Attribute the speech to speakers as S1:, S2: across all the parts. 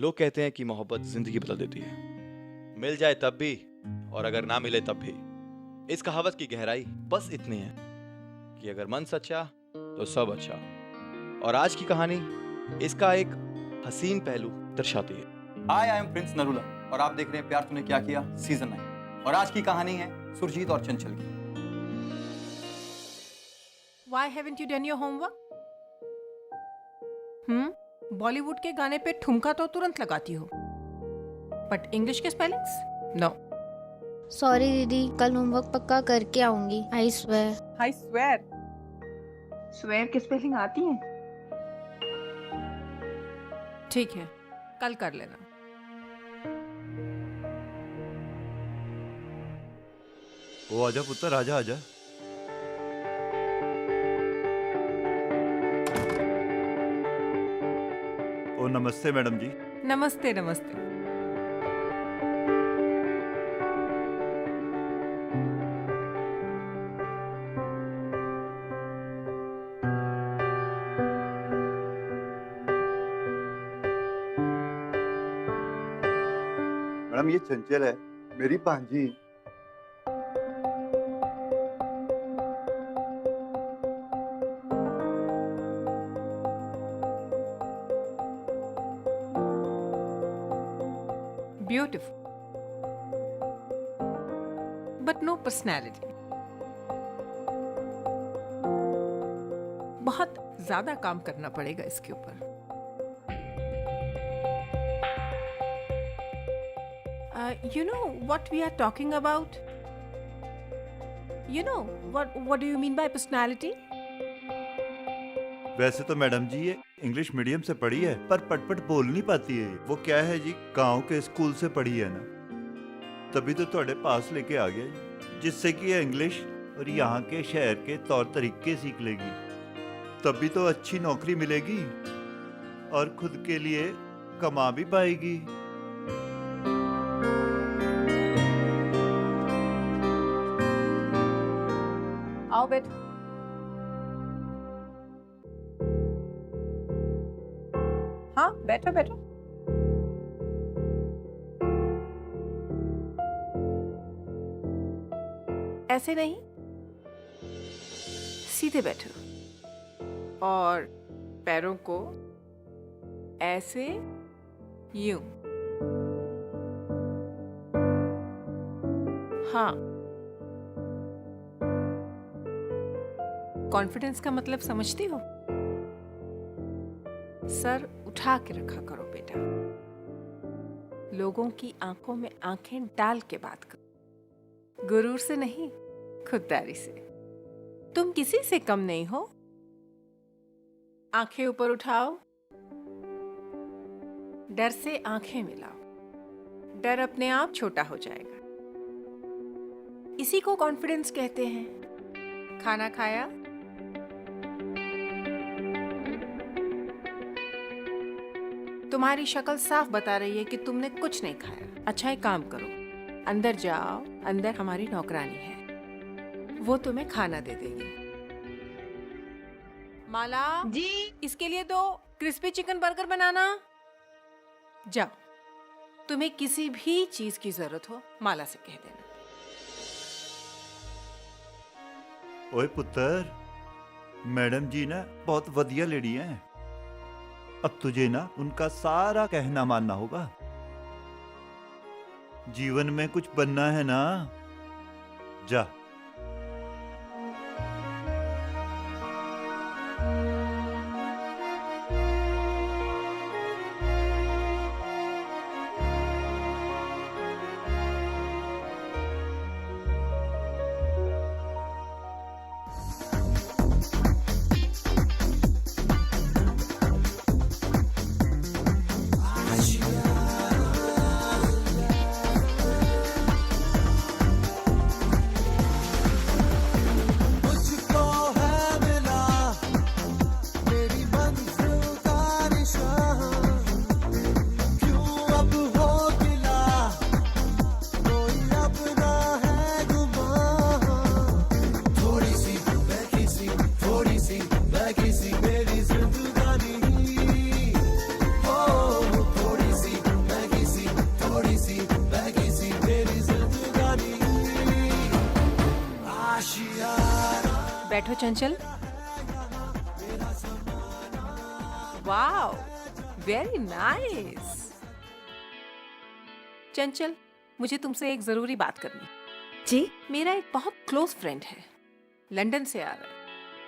S1: लोग कहते हैं कि मोहब्बत जिंदगी बदल देती है, मिल जाए तब भी और अगर ना मिले तब भी। इस कहावत की गहराई बस इतनी है कि अगर मन सच्चा तो सब अच्छा। और आज की कहानी इसका एक हसीन पहलू दर्शाती है।
S2: हाय, आई एम प्रिंस नरूला और आप देख रहे हैं प्यार तूने क्या किया सीजन 9। और आज की कहानी है सुरजीत और चंचल की।
S3: Why haven't you done your homework? Bollywood के गाने पे ठुमका तो तुरंत लगाती हो, बट इंग्लिश के स्पेलिंग्स नो।
S4: सॉरी दीदी, कल होमवर्क पक्का करके आऊंगी। I swear.
S5: I swear. Swear की स्पेलिंग आती है?
S3: ठीक है, कल कर लेना।
S6: ओ आजा पुत्र, आजा आजा। ओ नमस्ते मैडम जी।
S3: नमस्ते नमस्ते।
S7: मैडम ये चंचल है, मेरी भांजी।
S3: Beautiful but no personality. बहुत ज्यादा काम करना पड़ेगा इसके ऊपर। You know what we are talking about? You know what do you mean by personality?
S6: वैसे तो मैडम जी ये इंग्लिश मीडियम से पढ़ी है, पर पटपट बोल नहीं पाती है। वो क्या है जी, गांव के स्कूल से पढ़ी है ना, तभी तो ਤੁਹਾਡੇ पास लेके आ गया जी, जिससे कि ये इंग्लिश और यहाँ के शहर के तौर तरीके सीख लेगी, तभी तो अच्छी नौकरी मिलेगी और खुद के लिए कमा भी पाएगी।
S5: आओ बैठो। हाँ बैठो बैठो।
S3: ऐसे नहीं, सीधे बैठो और पैरों को ऐसे, यूं। हाँ, कॉन्फिडेंस का मतलब समझती हो? सर उठा के रखा करो बेटा। लोगों की आंखों में आंखें डाल के बात करो, गुरूर से नहीं, खुददारी से। तुम किसी से कम नहीं हो। आंखें ऊपर उठाओ, डर से आंखें मिलाओ, डर अपने आप छोटा हो जाएगा। इसी को कॉन्फिडेंस कहते हैं। खाना खाया? तुम्हारी शक्ल साफ बता रही है कि तुमने कुछ नहीं खाया। अच्छा एक काम करो, अंदर जाओ, अंदर हमारी नौकरानी है, वो तुम्हें खाना दे देगी। माला जी, इसके लिए 2 क्रिस्पी चिकन बर्गर बनाना। जाओ, तुम्हें किसी भी चीज की जरूरत हो माला से कह देना।
S6: ओए पुत्र, मैडम जी ना बहुत वधिया लेडी हैं। अब तुझे ना उनका सारा कहना मानना होगा। जीवन में कुछ बनना है ना, जा।
S3: बैठो चंचल। Wow, very nice. चंचल, मुझे तुमसे एक जरूरी बात करनी।
S8: जी?
S3: मेरा एक बहुत क्लोज फ्रेंड है, लंदन से आ रहा है।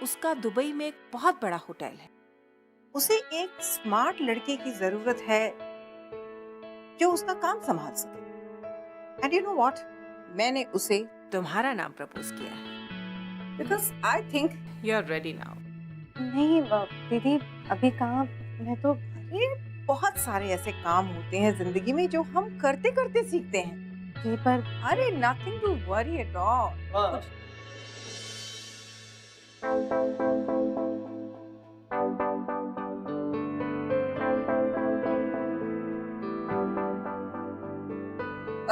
S3: उसका दुबई में एक बहुत बड़ा होटल है।
S8: उसे एक स्मार्ट लड़के की जरूरत है जो उसका काम संभाल सके। एंड यू नो व्हाट, मैंने उसे
S3: तुम्हारा नाम प्रपोज किया है।
S8: Because I think
S3: you are ready now.
S8: नहीं दीदी, अभी कहाँ। मैं तो अरे बहुत सारे ऐसे काम होते हैं जिंदगी में जो हम करते करते सीखते हैं। जी पर अरे nothing to worry at all.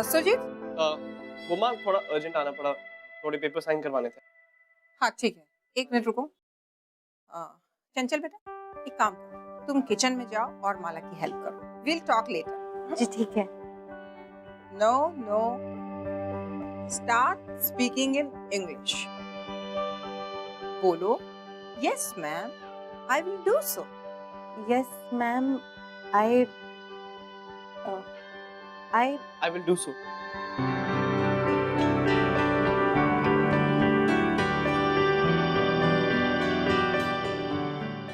S8: Sujit,
S9: गुमा थोड़ा अर्जेंट आना पड़ा, थोड़े पेपर साइन करवाने थे।
S8: हाँ ठीक है, 1 मिनट रुको। चंचल बेटा, एक काम करो, तुम किचन में जाओ और माला की हेल्प करो। Will talk later.
S4: जी ठीक है।
S8: No no, start speaking in English. बोलो, yes ma'am, I will do so.
S10: Yes ma'am, I
S9: will do so.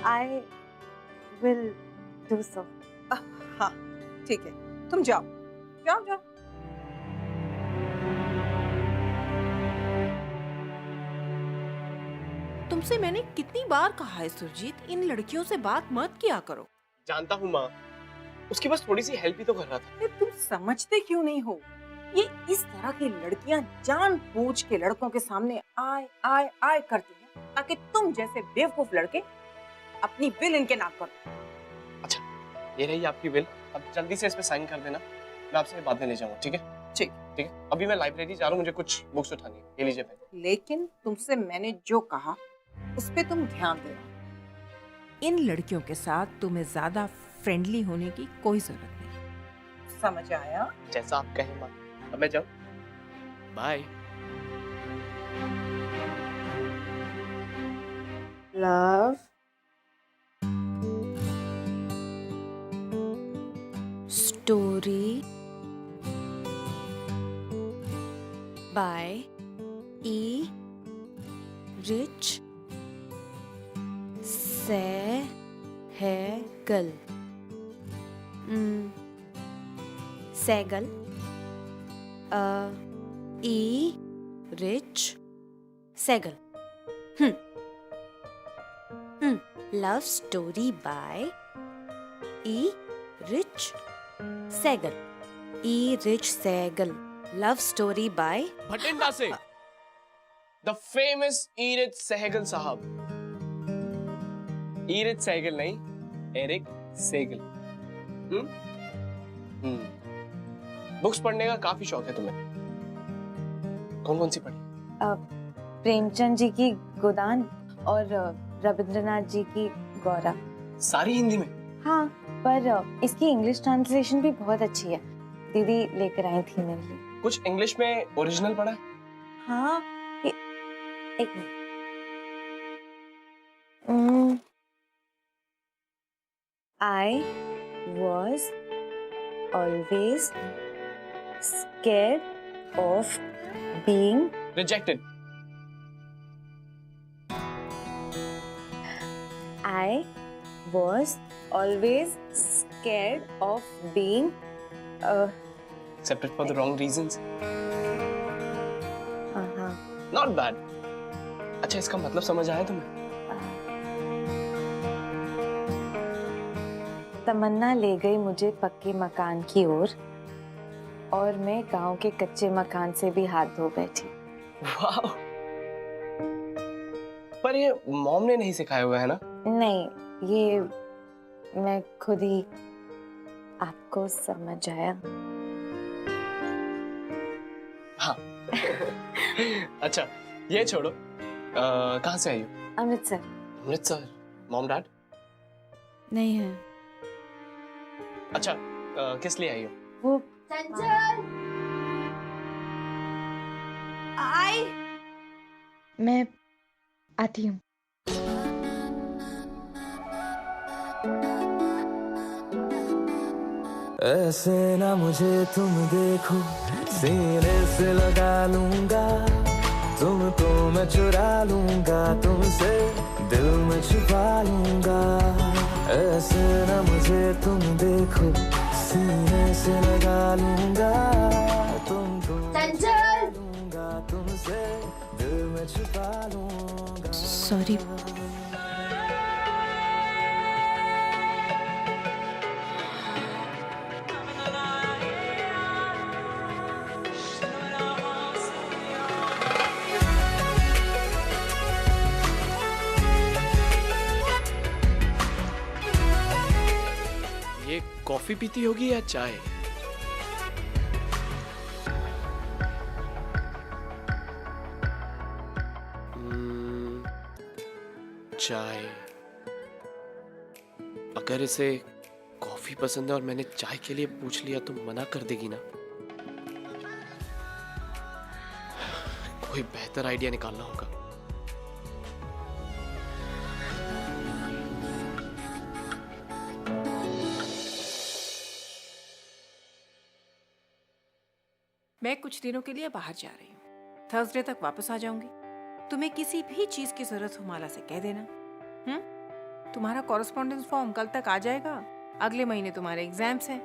S10: I will do so.
S8: हाँ ठीक है, तुम जाओ जाओ जाओ।
S3: तुमसे मैंने कितनी बार कहा है सुरजीत, इन लड़कियों से बात मत किया करो।
S9: जानता हूँ माँ, उसकी बस थोड़ी सी हेल्प ही तो कर रहा था।
S8: अरे तुम समझते क्यों नहीं हो? ये इस तरह की लड़कियां जानबूझ के लड़कों के सामने आए आए आए करती हैं ताकि तुम जैसे बेवकूफ लड़के अपनी बिल इनके नाक पर।
S9: अच्छा, ये रही आपकी बिल, अब जल्दी से इस पे साइन कर देना, मैं आपसे बाद में ले जाऊंगा। ठीक है?
S8: ठीक
S9: ठीक है। अभी मैं लाइब्रेरी जा रहा हूँ, मुझे कुछ बुक्स उठानी है। ये लीजिए पेन।
S8: लेकिन तुमसे मैंने जो कहा उस पे तुम ध्यान देना।
S3: इन लड़कियों के साथ तुम्हें ज्यादा फ्रेंडली होने की कोई जरूरत नहीं।
S8: समझ आया?
S9: जैसा आप कहें माँ। अब मैं जाऊँ? Bye.
S10: Love,
S4: story by Erich Segal. Segal, Erich Segal. Love story by Erich Segal. Erich Segal love story by
S9: Bathinda से द फेमस ईरिच सहगल साहब। ईरिच सहगल नहीं, एरिक सेगल। बुक्स पढ़ने का काफी शौक है तुम्हें। कौन कौन सी पढ़ी?
S10: प्रेमचंद जी की गोदान और रविंद्रनाथ जी की गौरा।
S9: सारी हिंदी में?
S10: हाँ, पर इसकी इंग्लिश ट्रांसलेशन भी बहुत अच्छी है। दीदी लेकर आई थी मेरे लिए।
S9: कुछ इंग्लिश में ओरिजिनल पढ़ा है?
S10: हाँ, एक minute. I was always scared of being
S9: Rejected.
S10: I was always scared of being
S9: Accepted for the wrong reasons.
S10: हाँ,
S9: Not bad. अच्छा, इसका मतलब समझ आया तुम्हें?
S10: तमन्ना ले गई मुझे पक्के मकान की ओर और मैं गांव के कच्चे मकान से भी हाथ धो बैठी।
S9: वाह! पर ये मॉम ने नहीं सिखाया हुआ है ना?
S10: नहीं, ये मैं खुद ही। आपको समझ आया?
S9: हाँ। अच्छा, ये छोड़ो। कहाँ से आई हो?
S10: अमृतसर।
S9: अमृतसर। Mom dad?
S4: नहीं है।
S9: अच्छा, किस लिए आई हो?
S10: वो
S4: चंचल,
S10: मैं
S4: आती हूँ।
S11: ऐसे ना मुझे तुम देखो, सीने से लगा लूंगा, तुमको मैं चुरा लूंगा, तुमसे दिल में छुपा लूंगा। ऐसे ना मुझे तुम देखो, सीने से लगा लूंगा, तुमको
S4: चंचल
S11: लूंगा, तुमसे दिल में छुपा लूंगा।
S4: सॉरी।
S9: ये कॉफी पीती होगी या चाय? चाय। अगर इसे कॉफी पसंद है और मैंने चाय के लिए पूछ लिया तो मना कर देगी ना। कोई बेहतर आइडिया निकालना होगा।
S3: मैं कुछ दिनों के लिए बाहर जा रही हूँ। थर्सडे तक वापस आ जाऊंगी। तुम्हें किसी भी चीज की जरूरत हो माला से कह देना। तुम्हारा कॉरेस्पॉन्डेंस फॉर्म कल तक आ जाएगा। अगले महीने तुम्हारे एग्जाम्स हैं।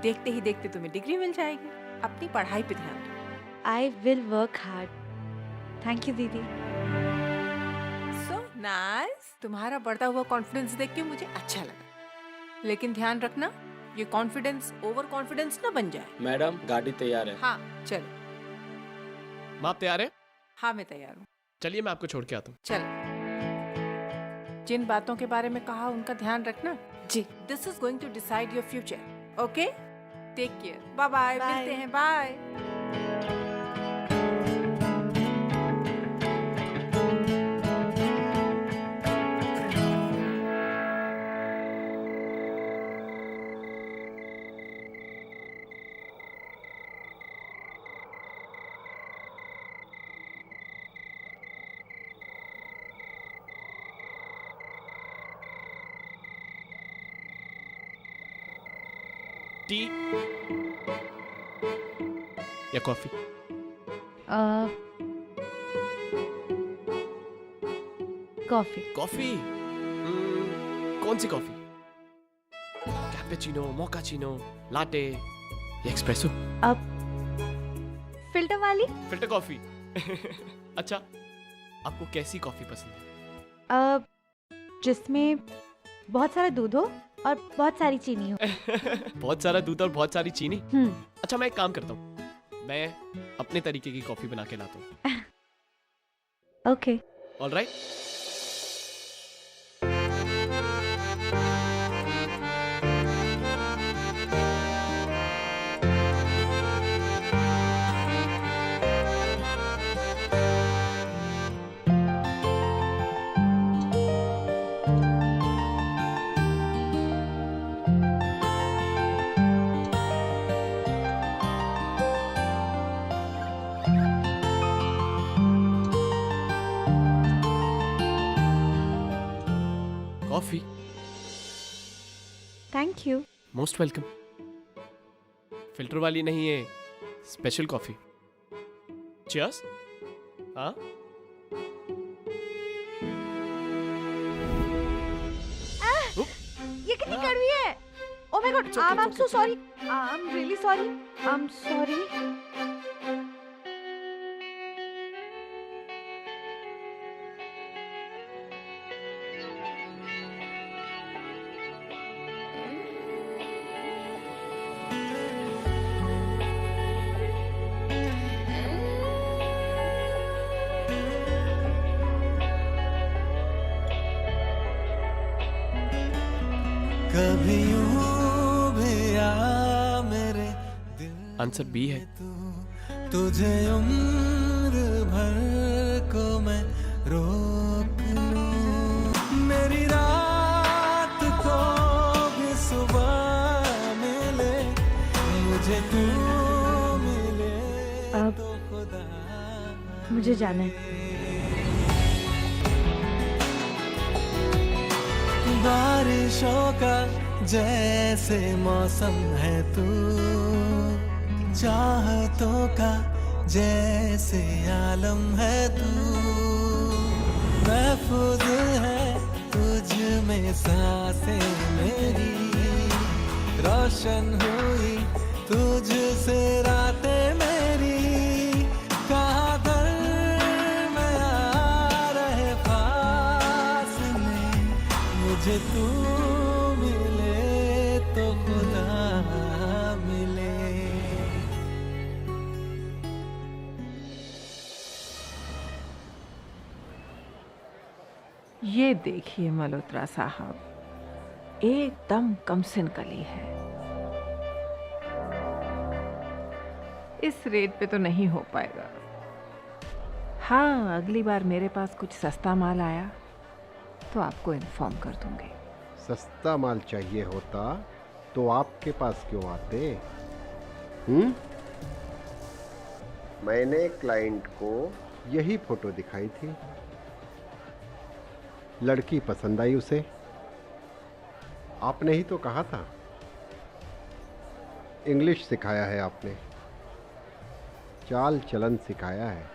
S3: देखते ही देखते तुम्हें डिग्री मिल जाएगी। अपनी पढ़ाई पे ध्यान दो।
S10: I will work hard. Thank you दीदी।
S3: So nice. तुम्हारा बढ़ता हुआ कॉन्फिडेंस देख के मुझे अच्छा लगा। लेकिन ध्यान रखना, ये कॉन्फिडेंस ओवर कॉन्फिडेंस ना बन जाए।
S9: मैडम गाड़ी तैयार है।
S3: हाँ चलो।
S9: माँ आप तैयार है?
S3: हाँ मैं तैयार हूँ।
S9: चलिए मैं आपको छोड़ के आता हूँ।
S3: चलो। जिन बातों के बारे में कहा उनका ध्यान रखना।
S10: जी।
S3: This is going to decide your future. Okay, take care. Bye bye. मिलते हैं। बाय।
S9: टी या कॉफी?
S10: कॉफी।
S9: कॉफी? कौन सी कॉफी? कैपेचिनो, मोकाचिनो, लाटे या एक्सप्रेसो?
S10: अब फिल्टर वाली?
S9: Filter coffee. अच्छा, आपको कैसी कॉफी पसंद है?
S10: जिसमें बहुत सारा दूध हो और बहुत सारी चीनी हो।
S9: बहुत सारा दूध और बहुत सारी चीनी? अच्छा मैं एक काम करता हूँ, मैं अपने तरीके की कॉफी बना के लाता हूँ।
S10: Okay.
S9: Alright. Coffee.
S10: Thank you.
S9: Most welcome. Filter वाली नहीं है, स्पेशल कॉफी। चीयर्स। हाँ
S10: ये कितनी कड़वी है। Oh my God, I am so sorry. I am really sorry. I am sorry.
S11: कभी यूं भी आ मेरे दिल,
S9: आंसर बी है।
S11: तुझे उम्र भर को मैं रोक लूं, मेरी रात को भी सुबह मिले, मुझे तू मिले तो खुदा।
S10: मुझे जाना है।
S11: बारिशों का जैसे मौसम है तू, चाहतों का जैसे आलम है तू, महफूज है तुझ में सांसें मेरी, रोशन हुई तुझसे रातें मेरी, कहाँ दरमियां रहे फासले, मुझे तू मिले तो खुदा मिले।
S3: ये देखिए मल्होत्रा साहब, एकदम कमसिन कली है। इस रेट पे तो नहीं हो पाएगा। हाँ, अगली बार मेरे पास कुछ सस्ता माल आया तो आपको इन्फॉर्म कर दूंगी।
S12: सस्ता माल चाहिए होता तो आपके पास क्यों आते? मैंने क्लाइंट को यही फोटो दिखाई थी, लड़की पसंद आई उसे। आपने ही तो कहा था। इंग्लिश सिखाया है आपने, चाल चलन सिखाया है।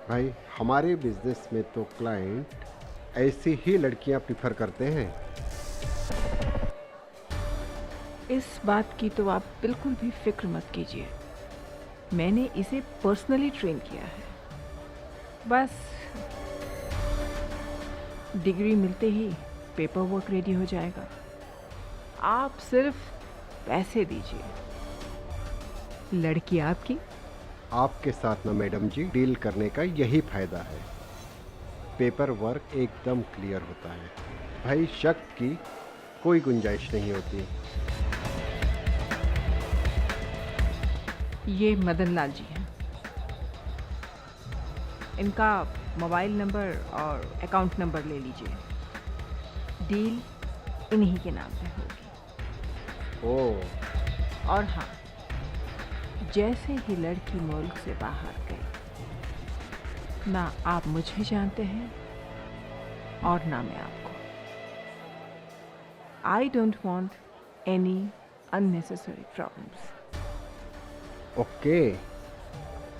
S12: भाई हमारे बिजनेस में तो क्लाइंट ऐसी ही लड़कियां प्रिफर करते हैं।
S3: इस बात की तो आप बिल्कुल भी फिक्र मत कीजिए, मैंने इसे पर्सनली ट्रेन किया है। बस डिग्री मिलते ही पेपर वर्क रेडी हो जाएगा। आप सिर्फ पैसे दीजिए, लड़की आपकी।
S12: आपके साथ ना मैडम जी डील करने का यही फायदा है, पेपर वर्क एकदम क्लियर होता है। भाई शक की कोई गुंजाइश नहीं होती।
S3: ये मदन लाल जी हैं, इनका मोबाइल नंबर और अकाउंट नंबर ले लीजिए, डील इन्हीं के नाम पे होगी।
S12: ओह।
S3: और हाँ, जैसे ही लड़की मुल्क से बाहर गई, ना आप मुझे जानते हैं और ना मैं आपको। I don't want any unnecessary problems.
S12: Okay.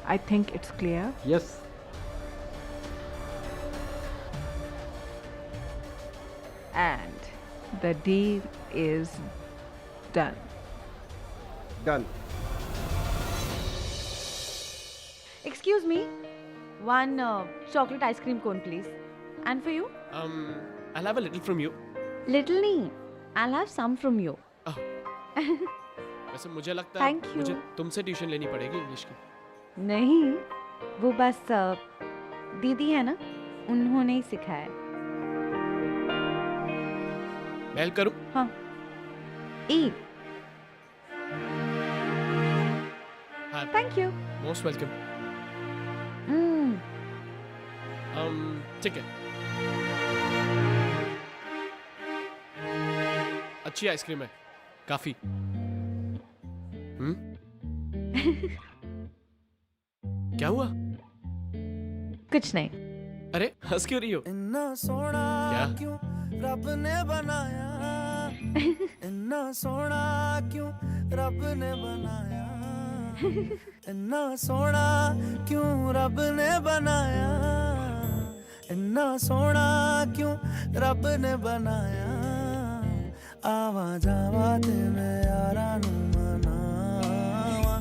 S3: I think it's clear.
S12: Yes.
S3: And the deal is done.
S12: Done.
S10: Excuse me, one chocolate ice cream cone, please. And for you?
S9: I'll have a little from you.
S10: Little nahi, I'll have some from you.
S9: वैसे मुझे लगता है
S10: Thank you.
S9: मुझे तुमसे tuition लेनी पड़ेगी English की।
S10: नहीं, वो बस दीदी है ना, उन्होंने ही सिखाया।
S9: मेल करूं?
S10: हाँ। ई।
S9: हाँ।
S10: Thank you.
S9: Most welcome. ठीक है। अच्छी आइसक्रीम है, काफी। क्या हुआ?
S10: कुछ नहीं।
S9: अरे हंस क्यों रही हो?
S11: इन्ना सोना क्यों रब ने बनाया, इन्ना सोना क्यों रब ने बनाया, इन्ना सोना क्यों रब ने बनाया, इन्ना सोना क्यों रब ने बनाया, आवा जावा ते मैं यारा नू मनावा,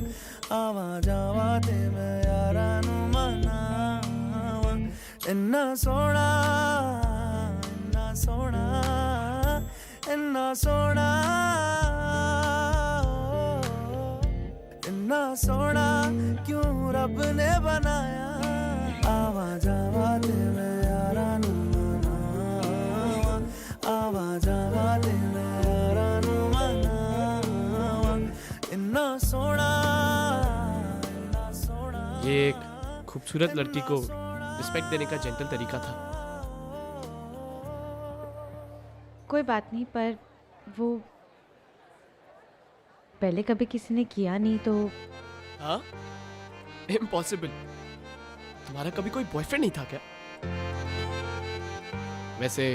S11: आवा जावा ते मैं यारा नू मनावा, इन्ना सोना सोना, इन्ना सोना, इन्ना सोना क्यों रब ने बनाया, आवा जावा ते मैं यारा नू मनावा, आवा जावा ते मैं यारा नू मनावा, इन्ना सोना, इन्ना सोना।
S9: ये एक खूबसूरत लड़की को रिस्पेक्ट देने का जेंटल तरीका था।
S10: कोई बात नहीं, पर वो पहले कभी किसी ने किया नहीं तो।
S9: हाँ? इम्पॉसिबल। तुम्हारा कभी कोई बॉयफ्रेंड नहीं था क्या? वैसे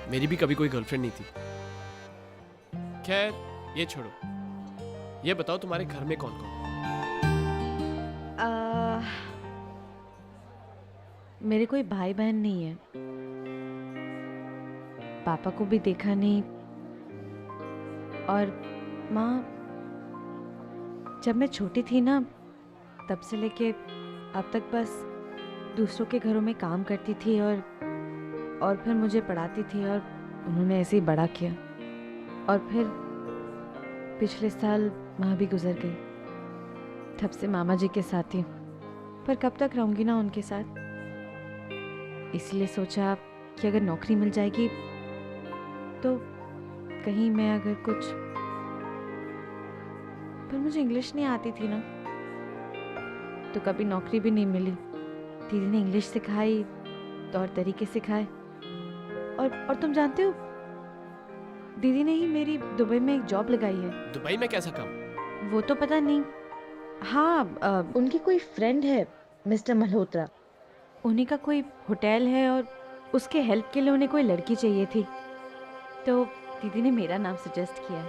S9: मेरी भी कभी कोई गर्लफ्रेंड नहीं थी। खैर ये छोड़ो, ये बताओ तुम्हारे घर में कौन कौन?
S10: मेरे कोई भाई बहन नहीं है, पापा को भी देखा नहीं, और माँ जब मैं छोटी थी ना तब से लेके अब तक बस दूसरों के घरों में काम करती थी और फिर मुझे पढ़ाती थी, और उन्होंने ऐसे ही बड़ा किया। और फिर पिछले साल माँ भी गुजर गई, तब से मामा जी के साथ ही, पर कब तक रहूँगी ना उनके साथ। इसलिए सोचा कि अगर नौकरी मिल जाएगी तो कहीं मैं अगर कुछ, पर मुझे इंग्लिश नहीं आती थी ना, तो कभी नौकरी भी नहीं मिली। दीदी ने इंग्लिश सिखाई, तौर तरीके सिखाए, और तुम जानते हो दीदी ने ही मेरी दुबई में एक जॉब लगाई है।
S9: दुबई में कैसा काम?
S10: वो तो पता नहीं। हाँ, उनकी कोई फ्रेंड है मिस्टर मल्होत्रा, उन्हीं का कोई होटल है और उसके हेल्प के लिए उन्हें कोई लड़की चाहिए थी, तो दीदी ने मेरा नाम सजेस्ट किया।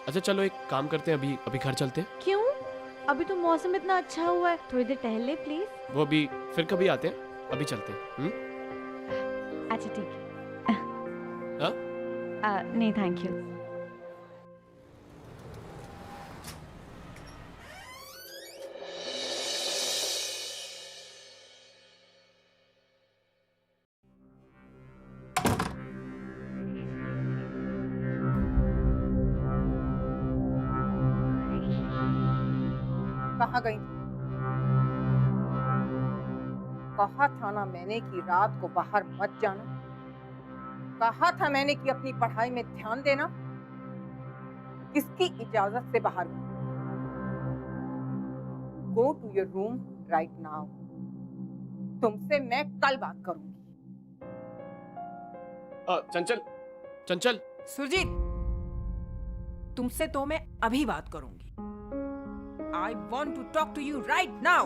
S9: अच्छा चलो एक काम करते हैं, अभी घर चलते हैं।
S10: क्यों? अभी तो मौसम इतना अच्छा हुआ है, थोड़ी देर टहल ले प्लीज।
S9: वो अभी फिर कभी आते हैं, अभी चलते हैं।
S10: अच्छा ठीक है।
S9: हाँ?
S10: नहीं थैंक यू।
S8: कहाँ गई? कहा था ना मैंने कि रात को बाहर मत जाना। कहा था मैंने कि अपनी पढ़ाई में ध्यान देना। किसकी इजाजत से बाहर गई? Go to your room right now. तुमसे मैं कल बात करूंगी।
S9: चंचल, चंचल।
S3: सुरजीत, तुमसे तो मैं अभी बात करूंगी। I want to talk to you right now.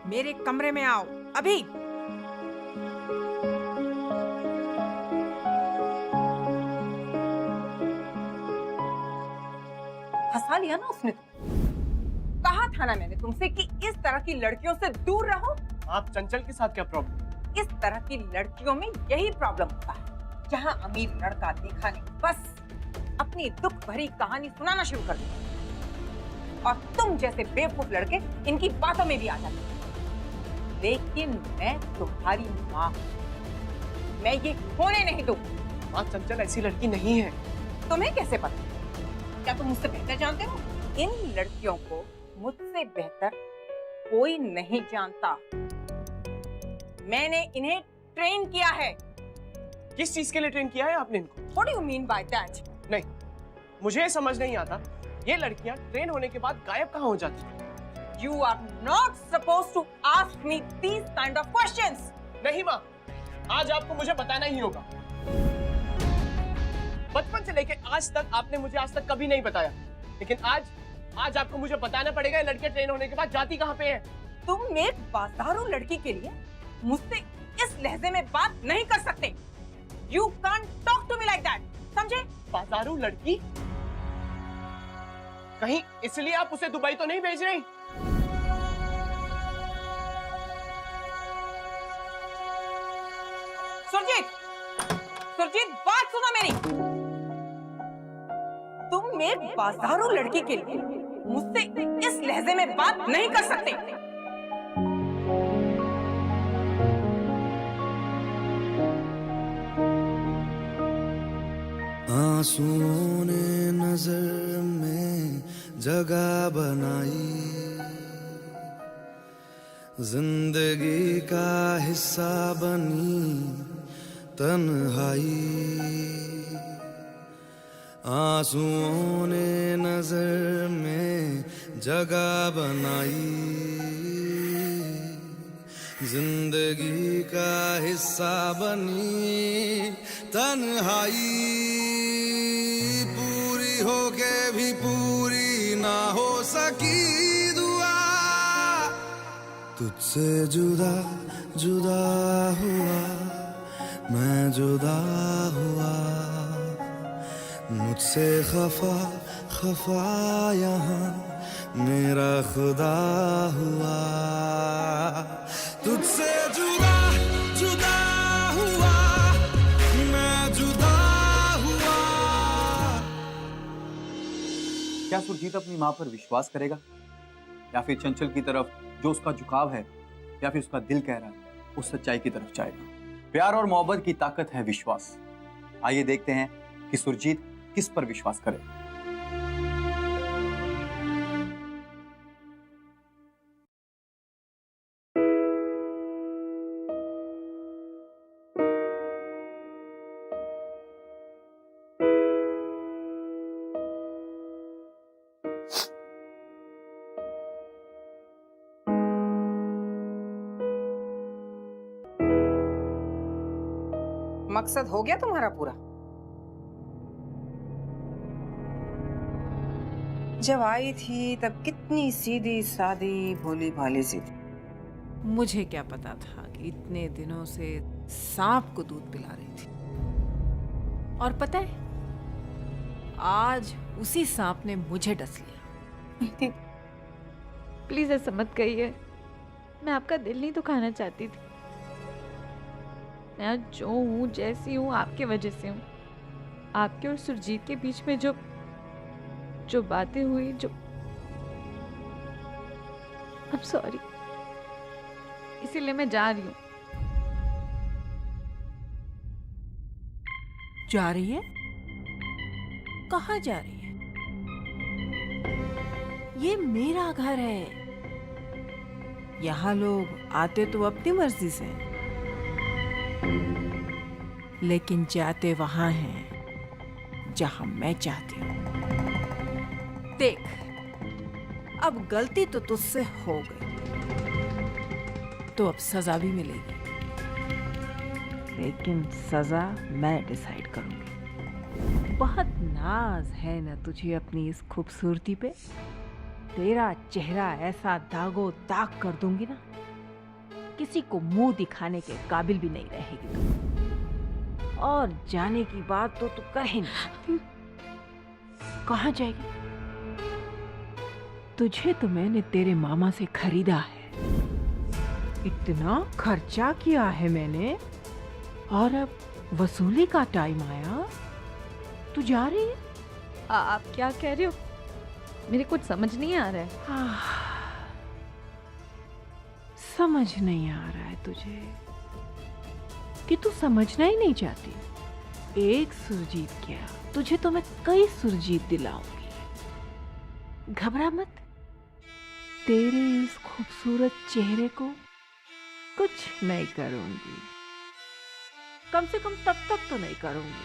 S3: मेरे कमरे में आओ अभी।
S8: हंसा लिया ना उसने। कहा था ना मैंने तुमसे कि इस तरह की लड़कियों से दूर रहो।
S9: आप चंचल के साथ क्या प्रॉब्लम?
S8: इस तरह की लड़कियों में यही प्रॉब्लम होता है, जहां अमीर लड़का देखा नहीं बस अपनी दुख भरी कहानी सुनाना शुरू कर देता, और तुम जैसे बेवकूफ लड़के इनकी बातों में भी आ जाते। लेकिन मैं तुम्हारी माँ, मैं ये होने नहीं दूंगी।
S9: माँ, चंचल ऐसी लड़की नहीं है।
S8: तुम्हें कैसे पता? क्या तुम मुझसे बेहतर जानते हो? इन लड़कियों को मुझसे बेहतर कोई नहीं जानता। मैंने इन्हें ट्रेन किया है।
S9: किस चीज के लिए ट्रेन किया है आपने इनको?
S8: What do you mean by that?
S9: नहीं, मुझे समझ नहीं आता, ये लड़कियां ट्रेन होने के बाद गायब कहाँ हो जाती हैं?
S8: You are not supposed to ask me these kind of questions.
S9: नहीं माँ, आज आपको मुझे बताना ही होगा। बचपन से लेके आज तक आपने मुझे आज तक कभी नहीं बताया, लेकिन आज आपको मुझे बताना पड़ेगा ये लड़कियां ट्रेन होने के बाद जाती कहाँ पे हैं।
S8: तुम एक बाजारू लड़की के लिए मुझसे इस लहजे में बात नहीं कर सकते। You can't talk to me like that. समझे?
S9: बाजारू लड़की? कहीं इसलिए आप उसे दुबई तो नहीं भेज रही?
S8: सुरजीत बात सुनो मेरी। तुम एक बाजारू लड़की के लिए मुझसे इस लहजे में बात नहीं कर सकते।
S11: आंसुओं ने नजर में जगह बनाई, जिंदगी का हिस्सा बनी तन्हाई। आंसुओं ने नजर में जगह बनाई, जिंदगी का हिस्सा बनी तन्हाई। पूरी होके भी पूरी ना हो सकी दुआ, तुझसे जुदा जुदा हुआ मैं जुदा हुआ मुझसे खफा खफा यहाँ मेरा खुदा हुआ तुझसे जुदा जुदा हुआ मैं जुदा हुआ।
S2: क्या सुरजीत अपनी माँ पर विश्वास करेगा या फिर चंचल की तरफ जो उसका झुकाव है या फिर उसका दिल कह रहा है उस सच्चाई की तरफ जाएगा? प्यार और मोहब्बत की ताकत है विश्वास। आइए देखते हैं कि सुरजीत किस पर विश्वास करे।
S8: मकसद हो गया तुम्हारा पूरा? जब आई थी तब कितनी सीधी सादी भोली भाली सी थी।
S3: मुझे क्या पता था कि इतने दिनों से सांप को दूध पिला रही थी। और पता है, आज उसी सांप ने मुझे डस लिया।
S10: प्लीज ऐसा मत कहिए, मैं आपका दिल नहीं दुखाना चाहती थी। मैं जो हूँ जैसी हूँ आपके वजह से हूँ। आपके और सुरजीत के बीच में जो बातें हुई, जो I'm सॉरी, इसीलिए मैं जा रही हूँ।
S3: जा रही है? कहाँ जा रही है? ये मेरा घर है। यहाँ लोग आते तो अपनी मर्जी से, लेकिन जाते वहां हैं जहां मैं चाहती हूँ। देख, अब गलती तो तुझसे हो गई, तो अब सजा भी मिलेगी, लेकिन सजा मैं डिसाइड करूंगी। बहुत नाज है ना तुझे अपनी इस खूबसूरती पे। तेरा चेहरा ऐसा दागो दाग कर दूंगी ना, किसी को मुंह दिखाने के काबिल भी नहीं रहेगी तू। और जाने की बात तो तू कर ही नहीं। कहाँ जाएगी? तुझे तो मैंने तेरे मामा से खरीदा है, इतना खर्चा किया है मैंने, और अब वसूली का टाइम आया, तू जा रही है?
S10: आप क्या कह रहे हो? मेरे कुछ समझ नहीं आ रहा है।
S3: समझ नहीं आ रहा है तुझे कि तू समझना ही नहीं चाहती। एक सुरजीत क्या, तुझे तो मैं कई सुरजीत दिलाऊंगी। घबरा मत, तेरे इस खूबसूरत चेहरे को कुछ नहीं करूंगी। कम से कम तब तक तो नहीं करूंगी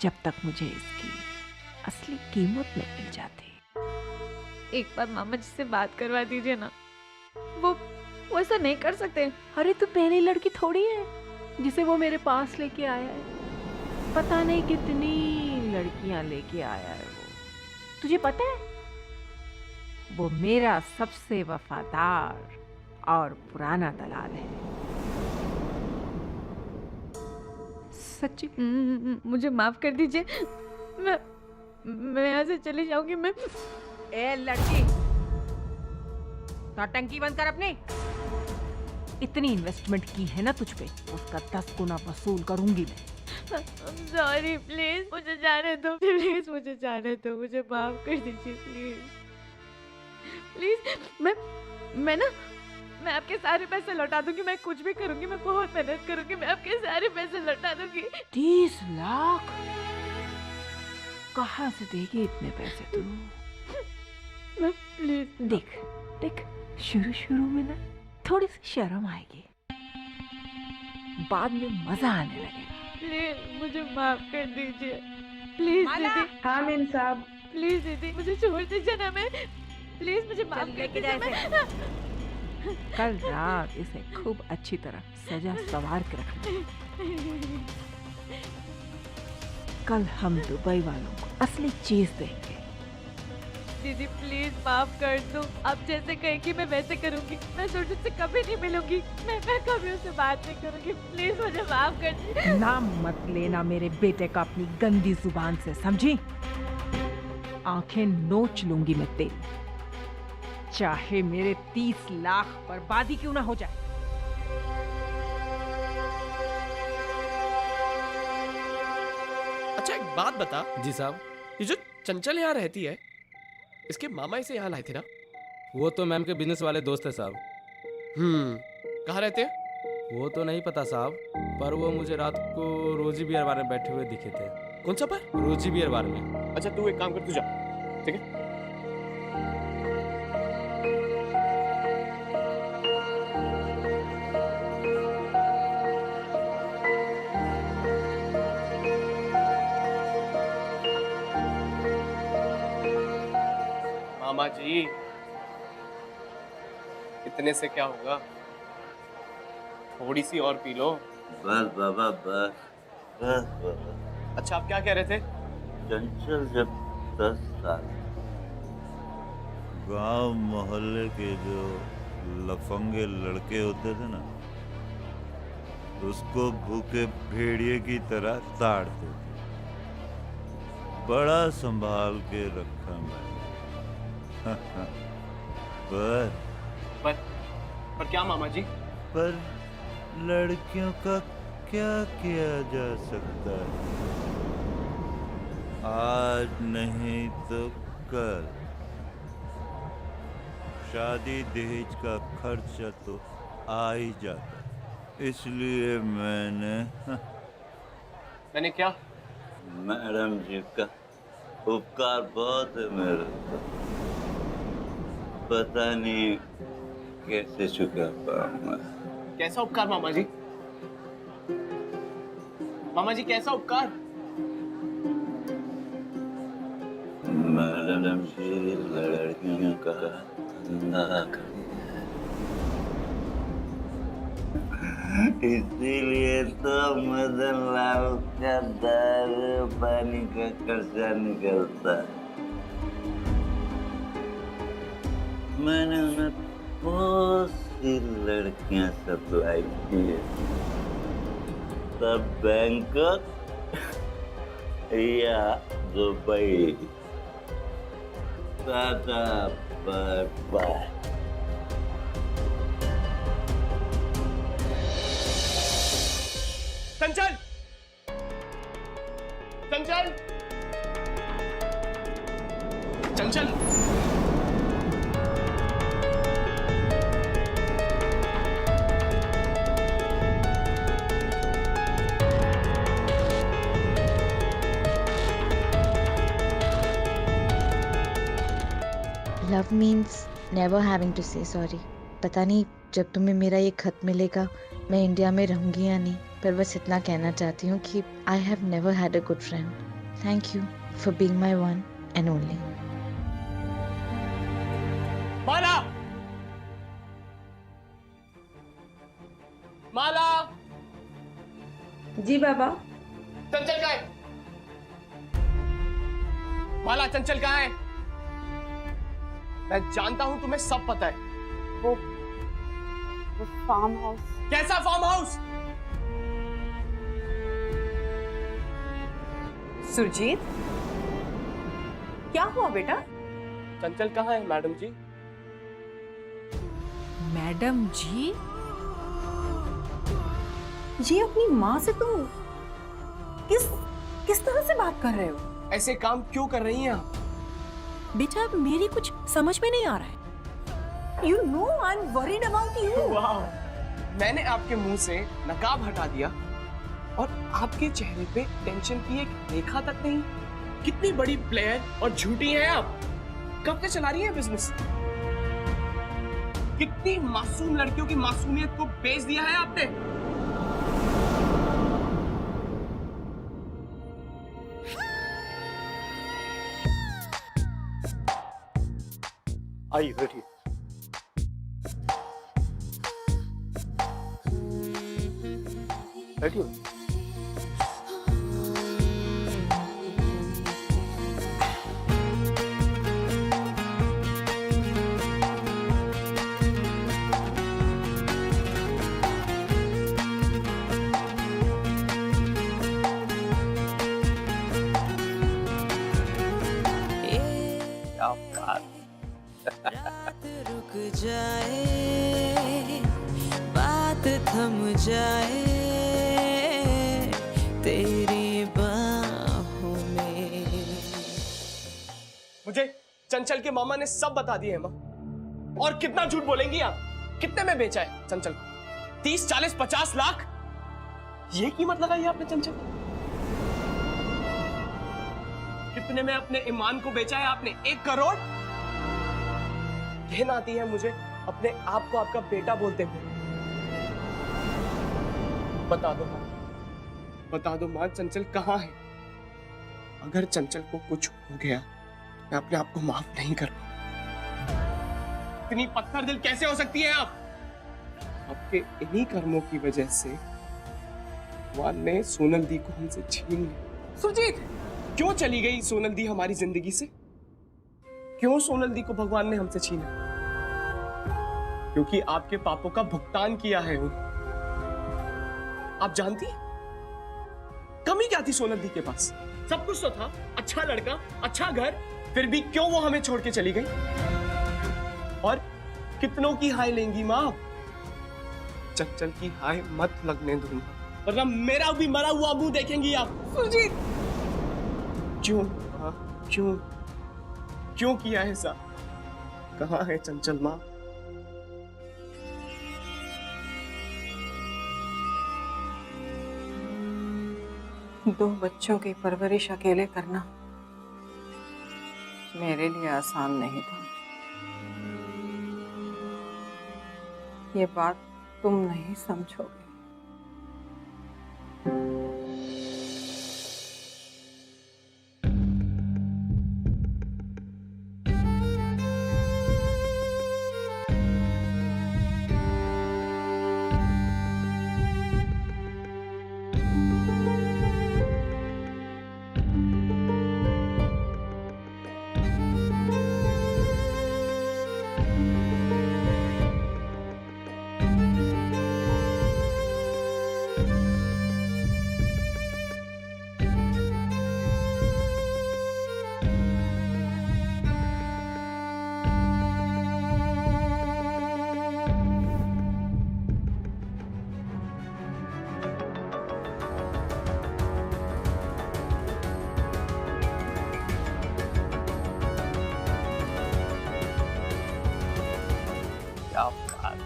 S3: जब तक मुझे इसकी असली कीमत नहीं मिल जाती।
S10: एक बार मामा जी से बात करवा दीजिए ना, वो ऐसा नहीं कर सकते।
S3: अरे तू पहली लड़की थोड़ी है जिसे वो मेरे पास लेके आया है। पता नहीं कितनी लड़कियां लेके आया है वो। तुझे पता है, वो मेरा सबसे वफादार और पुराना दलाल है।
S10: सच्ची मुझे माफ कर दीजिए, मैं यहाँ से चली जाऊंगी। मैं
S3: ए लड़की, टंकी बंद कर अपनी। इतनी इन्वेस्टमेंट की है ना तुझ पे, उसका 10 गुना वसूल करूंगी मैं।
S10: सॉरी, प्लीज मुझे जाने दो, प्लीज मुझे जाने दो, मुझे माफ कर दीजिए प्लीज प्लीज। मैं आपके सारे पैसे लौटा दूंगी, मैं कुछ भी करूंगी, मैं बहुत मेहनत करूंगी, मैं आपके सारे पैसे लौटा दूंगी।
S3: 30 लाख कहाँ से देगी इतने पैसे तू?
S10: प्लीज
S3: देख देख, शुरू में ना थोड़ी सी शर्म आएगी, बाद में मजा आने लगेगा।
S10: प्लीज मुझे माफ कर दीजिए, प्लीज दीदी।
S5: हाँ मीन साहब,
S10: प्लीज दीदी मुझे छोड़ दीजिए ना, मैं प्लीज मुझे माफ कर दीजिए।
S3: कल रात इसे खूब अच्छी तरह सजा संवार के रखना। कल हम दुबई वालों को असली चीज देंगे,
S10: दीदी प्लीज माफ कर दो। अब जैसे कहेंगी मैं वैसे करूंगी। मैं सुरजीत से कभी नहीं मिलूंगी। मैं कभी उससे बात नहीं करूंगी। प्लीज मुझे माफ कर दीजिए।
S3: नाम मत लेना मेरे बेटे का अपनी गंदी जुबान से, समझी? आंखें नोच लूंगी मैं तेरी, चाहे मेरे 30 लाख बर्बादी क्यों ना हो जाए।
S9: अच्छा एक बात बता। जी साहब। ये जो चंचल यहाँ रहती है, इसके मामा इसे यहाँ लाए थे ना?
S13: वो तो मैम के बिजनेस वाले दोस्त है साहब।
S9: कहाँ रहते हैं?
S13: वो तो नहीं पता साहब, पर वो मुझे रात को रोजी बियर बार में बैठे हुए दिखे थे।
S9: कौन सा बार?
S13: रोजी बियर बार में।
S9: अच्छा तू एक काम कर, तू जा, ठीक है? मामा जी, इतने से क्या होगा? थोड़ी सी और पी लो।
S14: बस बाबा बस बस बाबा।
S9: अच्छा आप क्या कह रहे थे?
S14: चंचल जब 10 साल
S6: गांव मोहल्ले के जो लफंगे लड़के होते थे ना, उसको भूखे भेड़िए की तरह ताड़ते थे। बड़ा संभाल के रखा मैंने।
S9: पर क्या मामा जी?
S6: पर लड़कियों का क्या किया जा सकता है? आज नहीं तो कल शादी दहेज का खर्चा तो आ ही जाता, इसलिए
S9: मैंने क्या?
S14: मैडम जी का उपकार बहुत है मेरे ऊपर, पता नहीं कैसे चुका पाऊंगा।
S9: कैसा उपकार मामा जी? मामा जी कैसा उपकार?
S14: मैडम जी लड़कियों का धंधा करी है, इसीलिए तो मदन लाल का दारू पानी का खर्चा निकलता। मैंने उन्हें बहुत सी लड़कियां सप्लाई की है, तब बैंकॉक या Dubai. Tata bye bye.
S9: Chanchal! Chanchal! Chanchal!
S10: Love means never having to say sorry. पता नहीं जब तुम्हें मेरा ये खत मिलेगा मैं इंडिया में रहूंगी या नहीं, पर बस इतना कहना चाहती हूँ कि I have never had a good friend. Thank you for being my one and only.
S9: Mala! Mala!
S5: जी बाबा।
S9: चंचल कहाँ है? माला चंचल कहाँ है? मैं जानता हूं तुम्हें सब पता है।
S5: वो फार्म हाउस।
S9: कैसा फार्म हाउस?
S8: सुरजीत, क्या हुआ बेटा?
S9: चंचल कहाँ है मैडम जी?
S3: मैडम जी?
S8: ये अपनी माँ से तुम किस तरह से बात कर रहे हो?
S9: ऐसे काम क्यों कर रही हैं आप?
S3: बेटा मेरी कुछ समझ में नहीं आ रहा है।
S8: You know I'm worried about you.
S9: वाह, मैंने आपके मुंह से नकाब हटा दिया और आपके चेहरे पे टेंशन की एक रेखा तक नहीं। कितनी बड़ी प्लेयर और झूठी हैं आप। कब से चला रही हैं बिजनेस? कितनी मासूम लड़कियों की मासूमियत को बेच दिया है आपने।
S13: आइए बैठिए। बैठिए।
S11: जाए, बात थम जाए तेरी बाहों में।
S9: मुझे चंचल के मामा ने सब बता दिए हैं माँ। और कितना झूठ बोलेंगी आप? कितने में बेचा है चंचल को? 30, 40, 50 लाख? ये कीमत लगाई आपने चंचल? कितने में अपने ईमान को बेचा है आपने? 1 करोड़? कहना आती है मुझे अपने आप को आपका बेटा बोलते हुए। बता दो माँ, बता दो माँ, चंचल कहाँ है? अगर चंचल को कुछ हो गया तो मैं अपने आप को माफ नहीं कर पाऊंगा। इतनी पत्थर दिल कैसे हो सकती है आप? आपके इन्हीं कर्मों की वजह से भगवान ने सोनल दी को हमसे छीन लिया। सुरजीत, क्यों चली गई सोनल दी हमारी जिंदगी से? क्यों सोनल दी को भगवान ने हमसे छीना? क्योंकि आपके पापों का भुगतान किया है उन्होंने। आप जानती हैं कमी क्या थी सोनल दी के पास? सब कुछ तो था, अच्छा लड़का, अच्छा घर, फिर भी क्यों वो हमें छोड़ के चली गई? और कितनों की हाय लेंगी माँ? चंचल की हाय मत लगने दूंगा, वरना मेरा भी मरा हुआ मुंह देखेंगी आप। सुरजीत, क्यों? हाँ, क्यों किया है ऐसा? कहाँ है चंचल माँ?
S8: दो बच्चों की परवरिश अकेले करना मेरे लिए आसान नहीं था। ये बात तुम नहीं समझोगे।
S2: क्या बात।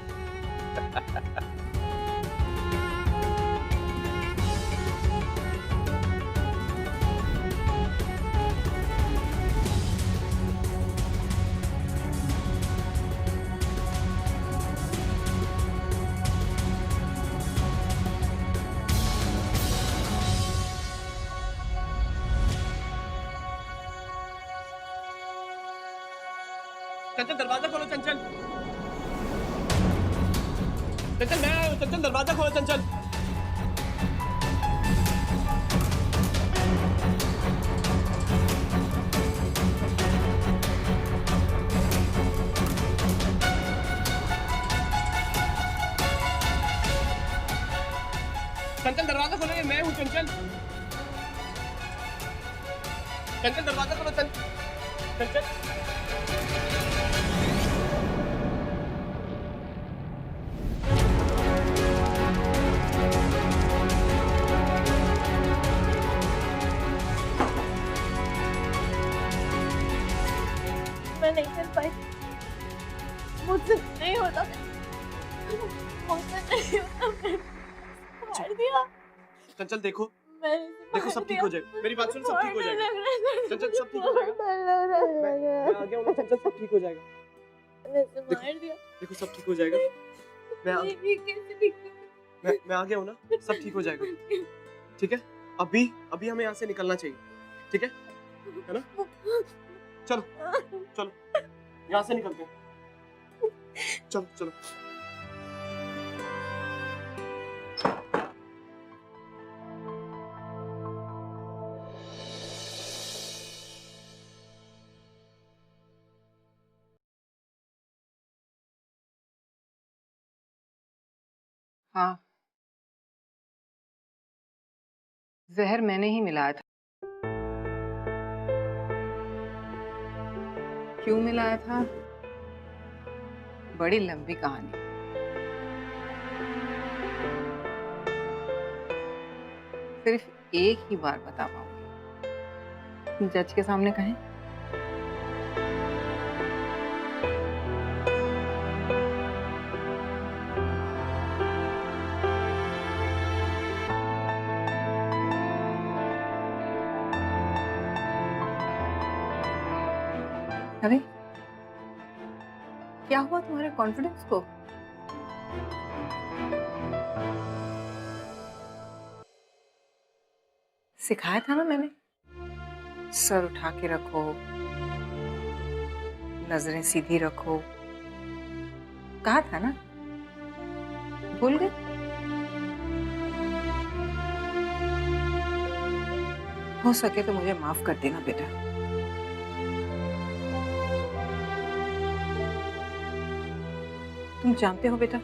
S9: चंचल, दरवाजा खोलो चंचल। चंचल, मैं आया हूं। चंचल, दरवाजा खोलो चंचल। चंचल, दरवाजा खोलो, ये मैं हूं चंचल। चंचल, दरवाजा खोलो चंचल।
S15: मैं नहीं कर पाई, मुझसे नहीं होता, मुझसे नहीं होता, मैंने मार दिया।
S9: चंचल देखो,
S15: मैंने
S9: देखो सब ठीक हो जाएगा। मेरी बात सुन, सब ठीक हो जाएगा। चंचल, सब ठीक हो जाएगा। मैं आ गया हूँ ना चंचल, सब ठीक हो जाएगा।
S15: मार दिया।
S9: देखो सब ठीक हो जाएगा। मैं आ गया हूँ ना, सब ठीक हो जाएगा। ठीक है, अभी हमें यहाँ से निकलना चाहिए। ठीक है ना? चलो चलो, यहाँ से निकलते हैं। चलो चलो।
S8: हाँ, जहर मैंने ही मिलाया था। क्यों मिलाया था बड़ी लंबी कहानी। सिर्फ एक ही बार बता पाऊंगी, जज के सामने कहें? अरे क्या हुआ तुम्हारे कॉन्फिडेंस को? सिखाया था ना मैंने, सर उठा के रखो, नजरें सीधी रखो, कहा था ना? भूल गए? हो सके तो मुझे माफ कर देना बेटा। तुम जानते हो बेटा,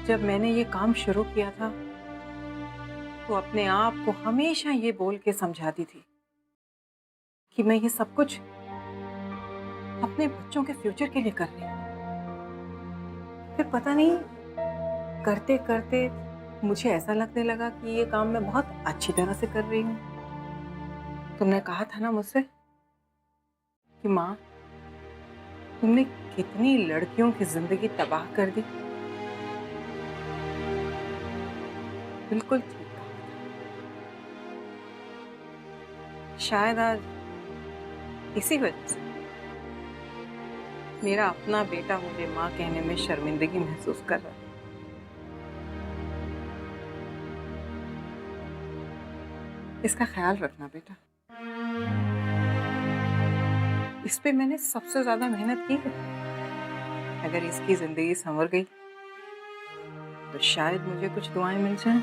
S8: जब मैंने ये काम शुरू किया था तो अपने आप को हमेशा ये बोल के समझाती थी कि मैं ये सब कुछ अपने बच्चों के फ्यूचर के लिए कर रही हूँ। फिर पता नहीं करते करते मुझे ऐसा लगने लगा कि ये काम मैं बहुत अच्छी तरह से कर रही हूँ। तुमने कहा था ना मुझसे कि माँ, तुमने कितनी लड़कियों की जिंदगी तबाह कर दी। बिल्कुल ठीक। शायद आज इसी वजह से मेरा अपना बेटा मुझे माँ कहने में शर्मिंदगी महसूस कर रहा है। इसका ख्याल रखना बेटा। इस पे मैंने सबसे ज्यादा मेहनत की है। अगर इसकी जिंदगी संवर गई तो शायद मुझे कुछ दुआएं मिल जाएं।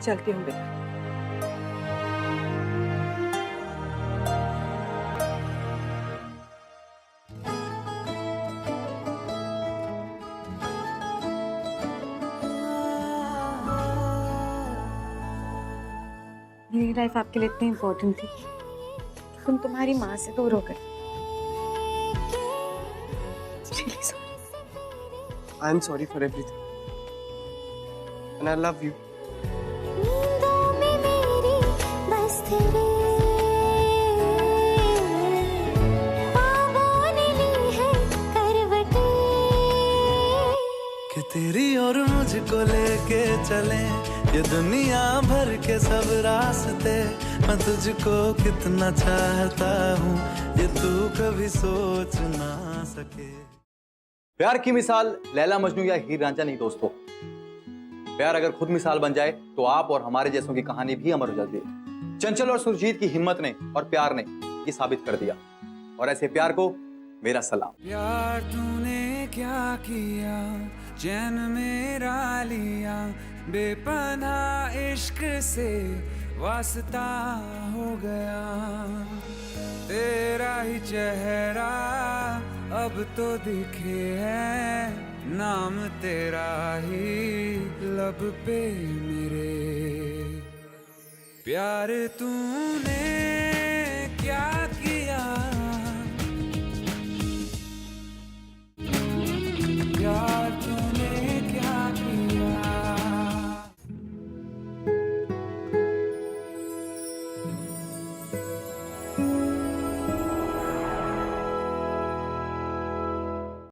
S8: चलती हूँ बेटा।
S10: मेरी लाइफ आपके लिए इतनी इम्पोर्टेंट थी, तुम तुम्हारी माँ से दूर हो गए।
S9: Really sorry. I'm sorry for everything. And I love you.
S11: कि तेरी और मुझको लेके चले ये दुनिया भर के सब रास्ते, मैं तुझको कितना चाहता हूँ ये तू कभी सोच ना सके।
S2: प्यार की मिसाल लैला मजनू या हीर रांझा नहीं दोस्तों, प्यार अगर खुद मिसाल बन जाए तो आप और हमारे जैसों की कहानी भी अमर हो जाती है। चंचल और सुरजीत की हिम्मत ने और प्यार ने ये साबित कर दिया, और ऐसे प्यार को मेरा सलाम।
S11: प्यार तूने क्या किया, चैन मेरा लिया, बेपनाह इश्क से वास्ता हो गया। तेरा ही चेहरा अब तो दिखे है, नाम तेरा ही लब पे मेरे। प्यार तूने